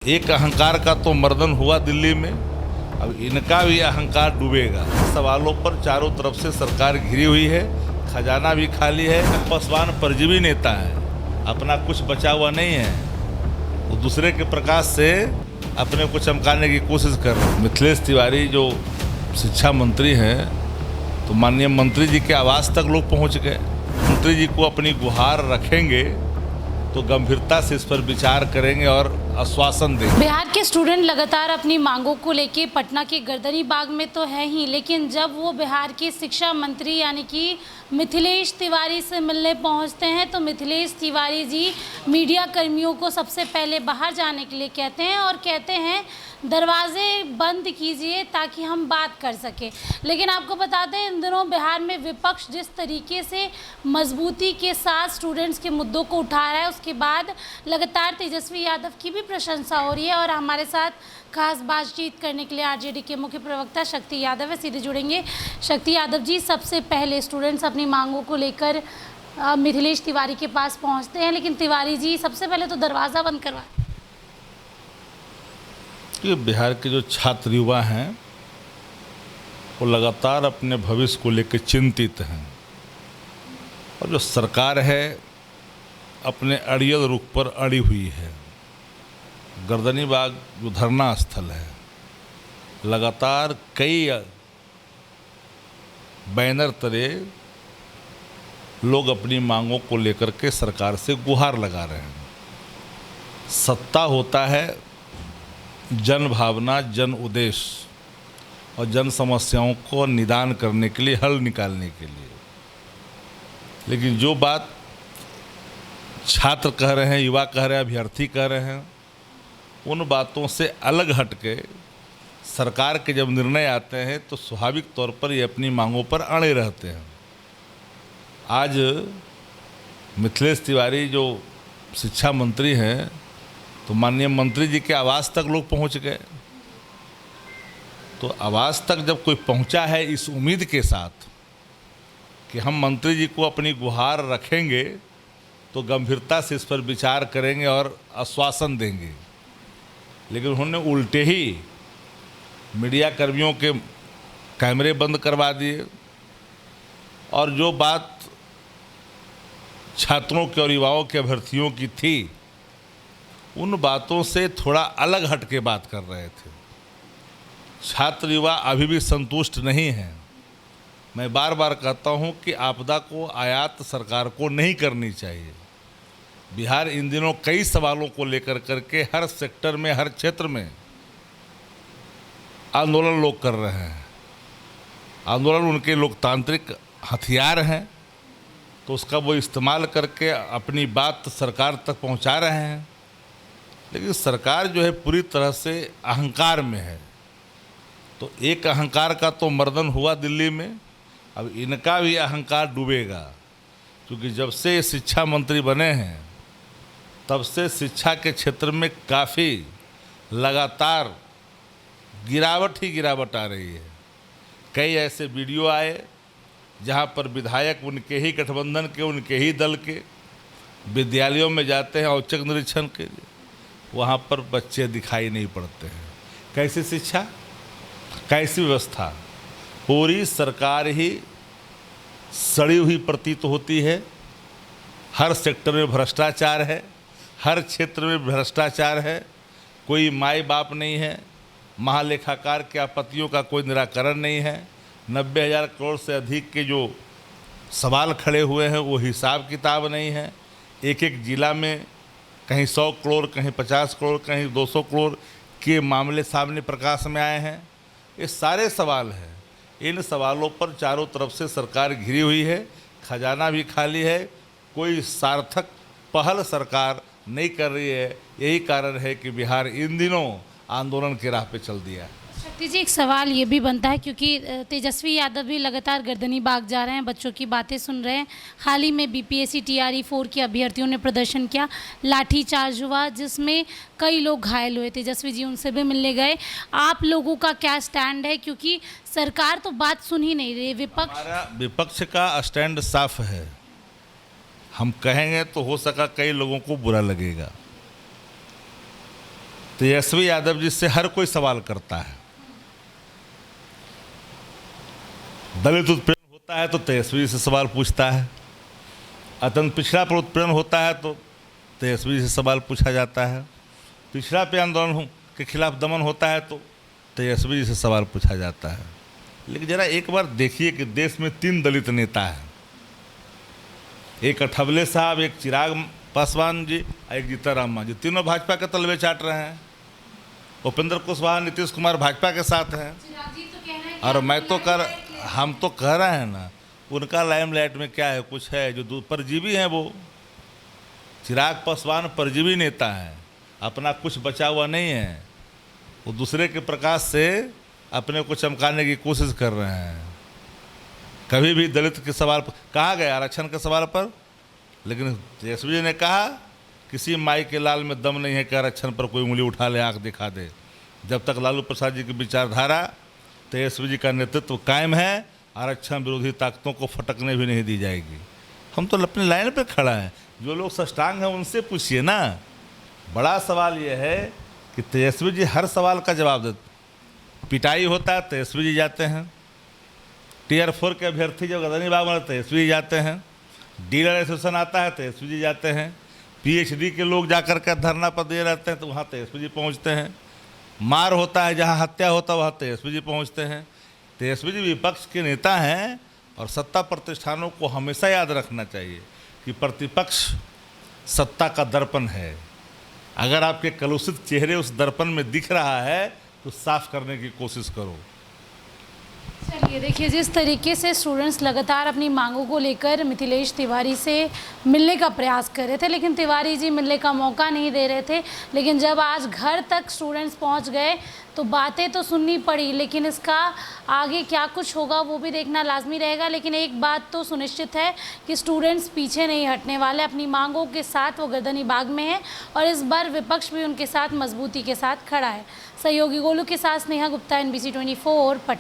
एक अहंकार का तो मर्दन हुआ दिल्ली में, अब इनका भी अहंकार डूबेगा। सवालों पर चारों तरफ से सरकार घिरी हुई है, खजाना भी खाली है। पासवान परजीवी नेता है, अपना कुछ बचा हुआ नहीं है, वो दूसरे के प्रकाश से अपने को चमकाने की कोशिश कर रहे हैं। मिथिलेश तिवारी जो शिक्षा मंत्री हैं, तो माननीय मंत्री जी के आवास तक लोग पहुंच गए। मंत्री जी को अपनी गुहार रखेंगे तो गंभीरता से इस पर विचार करेंगे और आश्वासन देंगे। बिहार के स्टूडेंट लगातार अपनी मांगों को लेके पटना के गर्दनी बाग में तो है ही, लेकिन जब वो बिहार के शिक्षा मंत्री यानी कि मिथिलेश तिवारी से मिलने पहुंचते हैं तो मिथिलेश तिवारी जी मीडिया कर्मियों को सबसे पहले बाहर जाने के लिए कहते हैं और कहते हैं दरवाजे बंद कीजिए ताकि हम बात कर सकें। लेकिन आपको बता दें, इन दिनों बिहार में विपक्ष जिस तरीके से मजबूती के साथ स्टूडेंट्स के मुद्दों को उठा रहा है, उसके बाद लगातार तेजस्वी यादव की भी प्रशंसा हो रही है। और हमारे साथ खास बातचीत करने के लिए आरजेडी के मुख्य प्रवक्ता शक्ति यादव है, सीधे जुड़ेंगे। शक्ति यादव जी, सबसे पहले स्टूडेंट्स अपनी मांगों को लेकर मिथिलेश तिवारी के पास पहुंचते हैं, लेकिन तिवारी जी सबसे पहले तो दरवाज़ा बंद करवा। कि बिहार के जो छात्र युवा हैं वो लगातार अपने भविष्य को लेकर चिंतित हैं, और जो सरकार है अपने अड़ियल रुख पर अड़ी हुई है। गर्दनी बाग जो धरना स्थल है, लगातार कई बैनर तले लोग अपनी मांगों को लेकर के सरकार से गुहार लगा रहे हैं। सत्ता होता है जन भावना, जन उद्देश्य और जन समस्याओं को निदान करने के लिए, हल निकालने के लिए। लेकिन जो बात छात्र कह रहे हैं, युवा कह रहे हैं, अभ्यर्थी कह रहे हैं, उन बातों से अलग हटके सरकार के जब निर्णय आते हैं तो स्वाभाविक तौर पर ये अपनी मांगों पर अड़े रहते हैं। आज मिथिलेश तिवारी जो शिक्षा मंत्री हैं, तो माननीय मंत्री जी के आवास तक लोग पहुंच गए। तो आवास तक जब कोई पहुंचा है इस उम्मीद के साथ कि हम मंत्री जी को अपनी गुहार रखेंगे तो गंभीरता से इस पर विचार करेंगे और आश्वासन देंगे, लेकिन उन्होंने उल्टे ही मीडिया कर्मियों के कैमरे बंद करवा दिए और जो बात छात्रों के और युवाओं के अभ्यर्थियों की थी, उन बातों से थोड़ा अलग हट के बात कर रहे थे। छात्र युवा अभी भी संतुष्ट नहीं हैं। मैं बार बार कहता हूं कि आपदा को आयात सरकार को नहीं करनी चाहिए। बिहार इन दिनों कई सवालों को लेकर करके हर सेक्टर में, हर क्षेत्र में आंदोलन लोग कर रहे हैं। आंदोलन उनके लोकतांत्रिक हथियार हैं, तो उसका वो इस्तेमाल करके अपनी बात सरकार तक पहुंचा रहे हैं। लेकिन सरकार जो है पूरी तरह से अहंकार में है। तो एक अहंकार का तो मर्दन हुआ दिल्ली में, अब इनका भी अहंकार डूबेगा। क्योंकि जब से शिक्षा मंत्री बने हैं तब से शिक्षा के क्षेत्र में काफ़ी लगातार गिरावट ही गिरावट आ रही है। कई ऐसे वीडियो आए जहां पर विधायक उनके ही गठबंधन के, उनके ही दल के विद्यालयों में जाते हैं औचक निरीक्षण के लिए, वहाँ पर बच्चे दिखाई नहीं पड़ते हैं। कैसी शिक्षा, कैसी व्यवस्था, पूरी सरकार ही सड़ी हुई प्रतीत होती है। हर सेक्टर में भ्रष्टाचार है, हर क्षेत्र में भ्रष्टाचार है। कोई माई बाप नहीं है, महालेखाकार के आपत्तियों का कोई निराकरण नहीं है। 90,000 करोड़ से अधिक के जो सवाल खड़े हुए हैं वो हिसाब किताब नहीं है। एक एक जिला में कहीं 100 करोड़, कहीं 50 करोड़, कहीं 200 करोड़ के मामले सामने प्रकाश में आए हैं। ये सारे सवाल हैं। इन सवालों पर चारों तरफ से सरकार घिरी हुई है, खजाना भी खाली है, कोई सार्थक पहल सरकार नहीं कर रही है। यही कारण है कि बिहार इन दिनों आंदोलन की राह पे चल दिया है। शक्ति जी, एक सवाल ये भी बनता है क्योंकि तेजस्वी यादव भी लगातार गर्दनी बाग जा रहे हैं, बच्चों की बातें सुन रहे हैं। हाल ही में बीपीएससी टीआरई 4 के अभ्यर्थियों ने प्रदर्शन किया, लाठीचार्ज हुआ जिसमें कई लोग घायल हुए। तेजस्वी जी उनसे भी मिलने गए। आप लोगों का क्या स्टैंड है, क्योंकि सरकार तो बात सुन ही नहीं रही, विपक्ष का स्टैंड साफ है। हम कहेंगे तो हो सका कई लोगों को बुरा लगेगा, तेजस्वी यादव जी से हर कोई सवाल करता है। दलित उत्पीड़न होता है तो तेजस्वी से सवाल पूछता है, अत्यंत पिछड़ा पर उत्पीड़न होता है तो तेजस्वी से सवाल पूछा जाता है, पिछड़ा पे आंदोलन के खिलाफ दमन होता है तो तेजस्वी से सवाल पूछा जाता है। लेकिन जरा एक बार देखिए कि देश में 3 दलित नेता हैं, एक अठवले साहब, एक चिराग पासवान जी, एक जीतनराम जी, तीनों भाजपा के तलवे चाट रहे हैं। उपेंद्र कुशवाहा, नीतीश कुमार भाजपा के साथ हैं। और हम तो कह रहे हैं ना, उनका लाइमलाइट में क्या है, कुछ है जो परजीवी हैं। वो चिराग पासवान परजीवी नेता है, अपना कुछ बचा हुआ नहीं है, वो दूसरे के प्रकाश से अपने को चमकाने की कोशिश कर रहे हैं। कभी भी दलित के सवाल पर कहा गया, आरक्षण के सवाल पर, लेकिन तेजस्वी जी ने कहा किसी माई के लाल में दम नहीं है कि आरक्षण पर कोई उंगली उठा ले, आँख दिखा दे। जब तक लालू प्रसाद जी की विचारधारा, तेजस्वी जी का नेतृत्व कायम है, आरक्षण विरोधी ताकतों को फटकने भी नहीं दी जाएगी। हम तो अपनी लाइन पे खड़ा है, जो लोग सष्टांग हैं उनसे पूछिए ना। बड़ा सवाल यह है कि तेजस्वी जी हर सवाल का जवाब देते। पिटाई होता है तेजस्वी जी जाते हैं, टीयर 4 के अभ्यर्थी जब गर्दनी बाग में तेजस्वी जी जाते हैं, डीलर एसोसिएशन आता है तेजस्वी जी जाते हैं, पीएचडी के लोग जाकर के धरना पर दे रहते हैं तो वहाँ तेजस्वी जी पहुँचते हैं, मार होता है जहाँ हत्या होता है वहाँ तेजस्वी जी पहुँचते हैं। तेजस्वी जी विपक्ष के नेता हैं और सत्ता प्रतिष्ठानों को हमेशा याद रखना चाहिए कि प्रतिपक्ष सत्ता का दर्पण है। अगर आपके कलुषित चेहरे उस दर्पण में दिख रहा है तो साफ करने की कोशिश करो। चलिए देखिए, जिस तरीके से स्टूडेंट्स लगातार अपनी मांगों को लेकर मिथिलेश तिवारी से मिलने का प्रयास कर रहे थे, लेकिन तिवारी जी मिलने का मौका नहीं दे रहे थे। लेकिन जब आज घर तक स्टूडेंट्स पहुंच गए तो बातें तो सुननी पड़ी, लेकिन इसका आगे क्या कुछ होगा वो भी देखना लाजमी रहेगा। लेकिन एक बात तो सुनिश्चित है कि स्टूडेंट्स पीछे नहीं हटने वाले, अपनी मांगों के साथ वो गर्दनी बाग में है और इस बार विपक्ष भी उनके साथ मजबूती के साथ खड़ा है। सहयोगी गोलू के साथ स्नेहा गुप्ता, NBC 24 पटना।